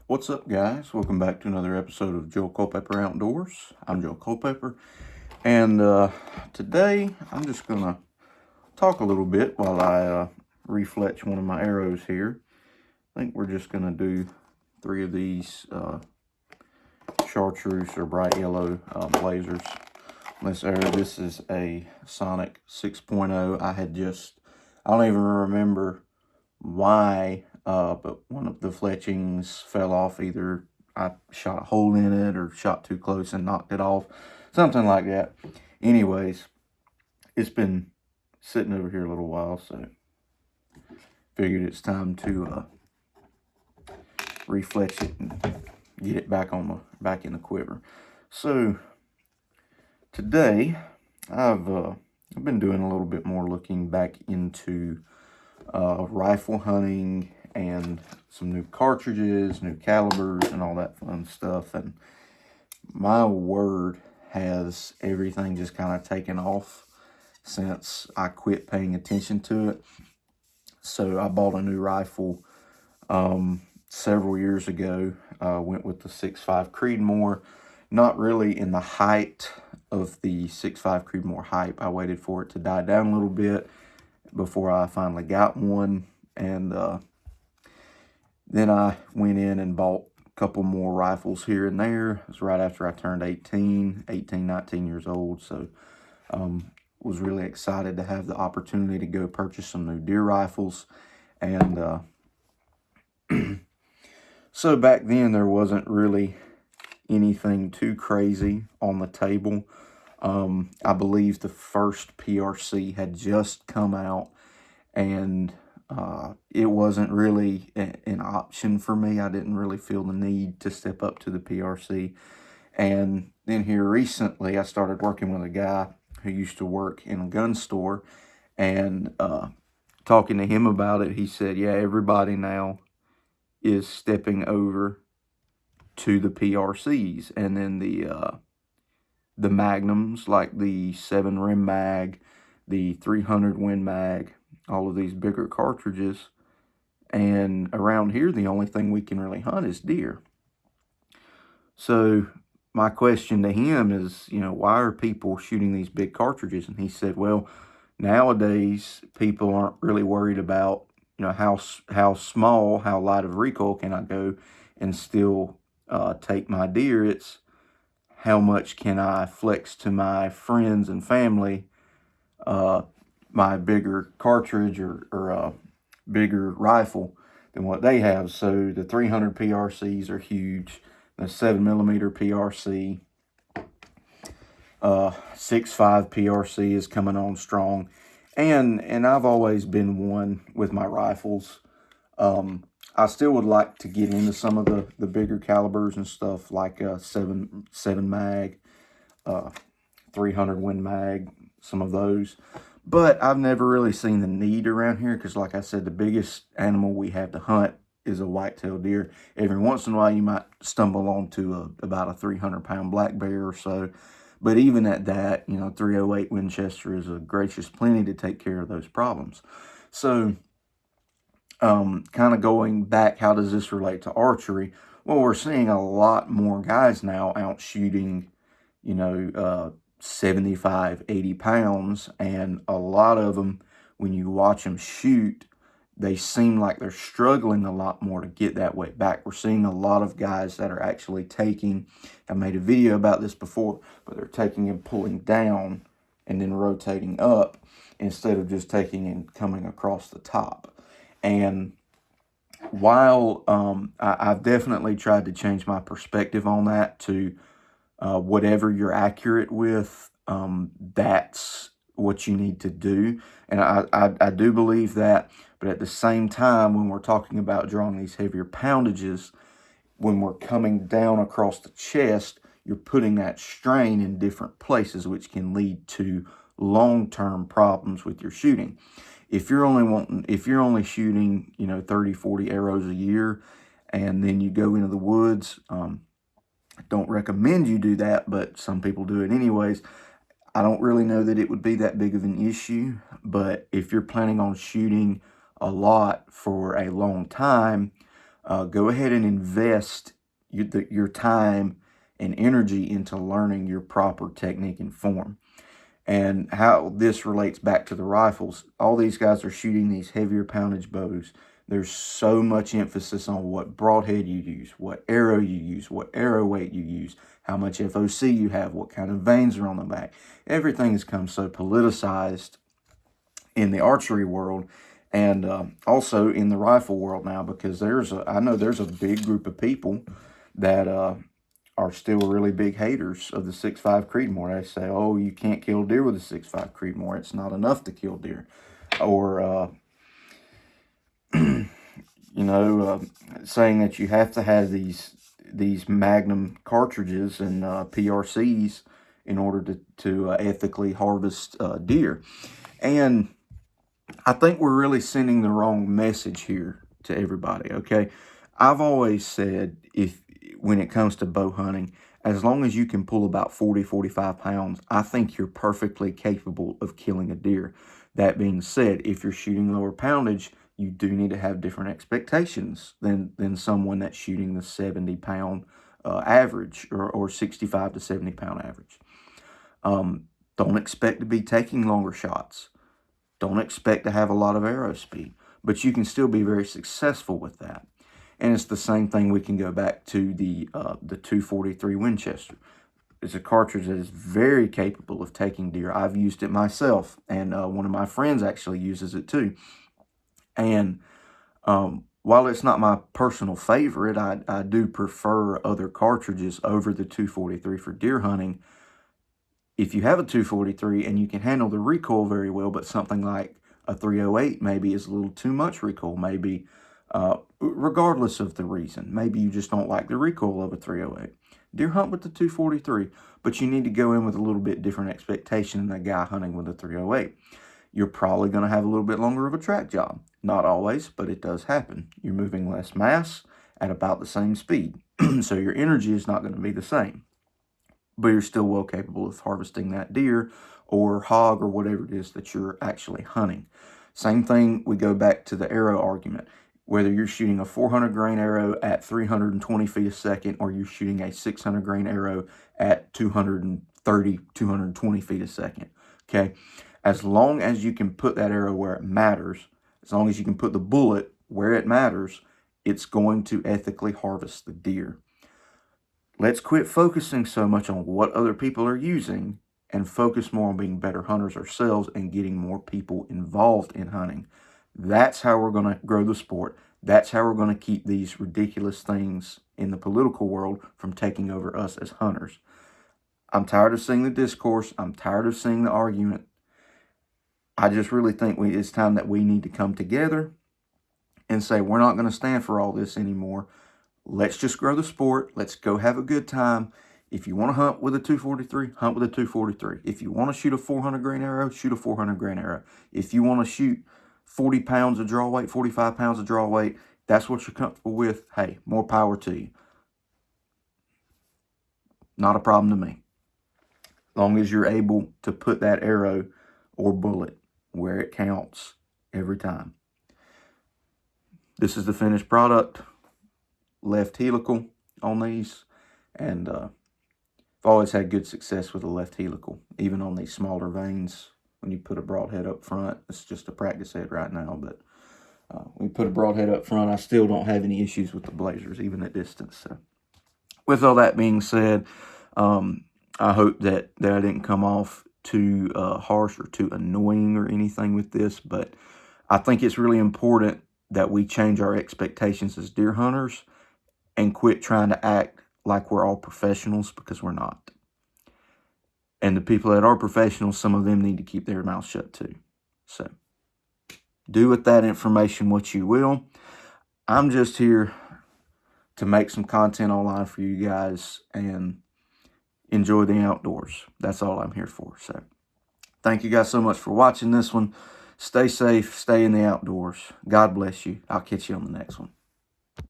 What's up, guys? Welcome back to another episode of Joe Culpepper Outdoors. I'm Joe Culpepper, and today I'm just gonna talk a little bit while I refletch one of my arrows here. I think we're just gonna do 3 of these chartreuse or bright yellow blazers. This arrow, this is a Sonic 6.0. I don't even remember why, but one of the fletchings fell off. Either I shot a hole in it or shot too close and knocked it off, something like that. Anyways, it's been sitting over here a little while, so figured it's time to refletch it and get it back in the quiver. So today I've been doing a little bit more looking back into rifle hunting and some new cartridges, new calibers, and all that fun stuff. And my word, has everything just kind of taken off since I quit paying attention to it. So I bought a new rifle several years ago. Went with the 6.5 Creedmoor. Not really in the height of the 6.5 Creedmoor hype. I waited for it to die down a little bit before I finally got one, and then I went in and bought a couple more rifles here and there. It was right after I turned 19 years old, so was really excited to have the opportunity to go purchase some new deer rifles. And so back then there wasn't really anything too crazy on the table. I believe the first PRC had just come out, and it wasn't really an option for me. I didn't really feel the need to step up to the PRC. And then here recently, I started working with a guy who used to work in a gun store, and talking to him about it, he said, yeah, everybody now is stepping over to the PRCs, and then the magnums, like the 7 rim mag, the 300 Win mag, all of these bigger cartridges. And around here, the only thing we can really hunt is deer. So my question to him is, why are people shooting these big cartridges? And he said, well, nowadays people aren't really worried about, how small, how light of recoil can I go and still take my deer. It's how much can I flex to my friends and family, my bigger cartridge or bigger rifle than what they have. So the 300 PRCs are huge. The 7mm PRC, 6.5 PRC is coming on strong. And I've always been one with my rifles. I still would like to get into some of the bigger calibers and stuff, like 7 mag, 300 Win mag, some of those. But I've never really seen the need around here because, like I said, the biggest animal we have to hunt is a white-tailed deer. Every once in a while, you might stumble onto about a 300-pound black bear or so. But even at that, 308 Winchester is a gracious plenty to take care of those problems. So, kind of going back, how does this relate to archery? Well, we're seeing a lot more guys now out shooting, 75, 80 pounds. And a lot of them, when you watch them shoot, they seem like they're struggling a lot more to get that weight back. We're seeing a lot of guys that are actually taking, I made a video about this before, but they're taking and pulling down and then rotating up instead of just taking and coming across the top. And while I've definitely tried to change my perspective on that to whatever you're accurate with, that's what you need to do. And I do believe that. But at the same time, when we're talking about drawing these heavier poundages, when we're coming down across the chest, you're putting that strain in different places, which can lead to long-term problems with your shooting. If you're only shooting, 30, 40 arrows a year, and then you go into the woods, I don't recommend you do that, but some people do it anyways. I don't really know that it would be that big of an issue, but if you're planning on shooting a lot for a long time, go ahead and invest your time and energy into learning your proper technique and form. And how this relates back to the rifles, all these guys are shooting these heavier poundage bows. There's so much emphasis on what broadhead you use, what arrow you use, what arrow weight you use, how much FOC you have, what kind of vanes are on the back. Everything has come so politicized in the archery world, and also in the rifle world now, because I know there's a big group of people that are still really big haters of the 6.5 Creedmoor. They say, oh, you can't kill deer with a 6.5 Creedmoor. It's not enough to kill deer. Or, saying that you have to have these Magnum cartridges and PRCs in order to ethically harvest deer. And I think we're really sending the wrong message here to everybody, okay? I've always said, when it comes to bow hunting, as long as you can pull about 40, 45 pounds, I think you're perfectly capable of killing a deer. That being said, if you're shooting lower poundage, you do need to have different expectations than someone that's shooting the 70-pound average or 65 to 70-pound average. Don't expect to be taking longer shots. Don't expect to have a lot of arrow speed, but you can still be very successful with that. And it's the same thing. We can go back to the 243 Winchester. It's a cartridge that is very capable of taking deer. I've used it myself, and one of my friends actually uses it too. And while it's not my personal favorite, I do prefer other cartridges over the 243 for deer hunting. If you have a 243 and you can handle the recoil very well, but something like a 308 maybe is a little too much recoil, maybe regardless of the reason. Maybe you just don't like the recoil of a 308. Deer hunt with the 243, but you need to go in with a little bit different expectation than a guy hunting with a 308. You're probably going to have a little bit longer of a track job. Not always, but it does happen. You're moving less mass at about the same speed. So your energy is not going to be the same, but you're still well capable of harvesting that deer or hog or whatever it is that you're actually hunting. Same thing, we go back to the arrow argument. Whether you're shooting a 400 grain arrow at 320 feet a second, or you're shooting a 600 grain arrow at 230, 220 feet a second, okay? As long as you can put that arrow where it matters, as long as you can put the bullet where it matters, it's going to ethically harvest the deer. Let's quit focusing so much on what other people are using and focus more on being better hunters ourselves and getting more people involved in hunting. That's how we're going to grow the sport. That's how we're going to keep these ridiculous things in the political world from taking over us as hunters. I'm tired of seeing the discourse. I'm tired of seeing the argument. I just really think it's time that we need to come together and say, we're not going to stand for all this anymore. Let's just grow the sport. Let's go have a good time. If you want to hunt with a 243, hunt with a 243. If you want to shoot a 400 grain arrow, shoot a 400 grain arrow. If you want to shoot 40 pounds of draw weight, 45 pounds of draw weight, that's what you're comfortable with, hey, more power to you. Not a problem to me. As long as you're able to put that arrow or bullet where it counts every time. This is the finished product. Left helical on these, and I've always had good success with the left helical, even on these smaller vanes. When you put a broadhead up front, it's just a practice head right now, but when you put a broadhead up front, I still don't have any issues with the blazers, even at distance. So, with all that being said, I hope that I didn't come off too harsh or too annoying or anything with this, but I think it's really important that we change our expectations as deer hunters and quit trying to act like we're all professionals, because we're not. And the people that are professionals, some of them need to keep their mouth shut too. So, do with that information what you will. I'm just here to make some content online for you guys and enjoy the outdoors. That's all I'm here for. So, thank you guys so much for watching this one. Stay safe, stay in the outdoors. God bless you. I'll catch you on the next one.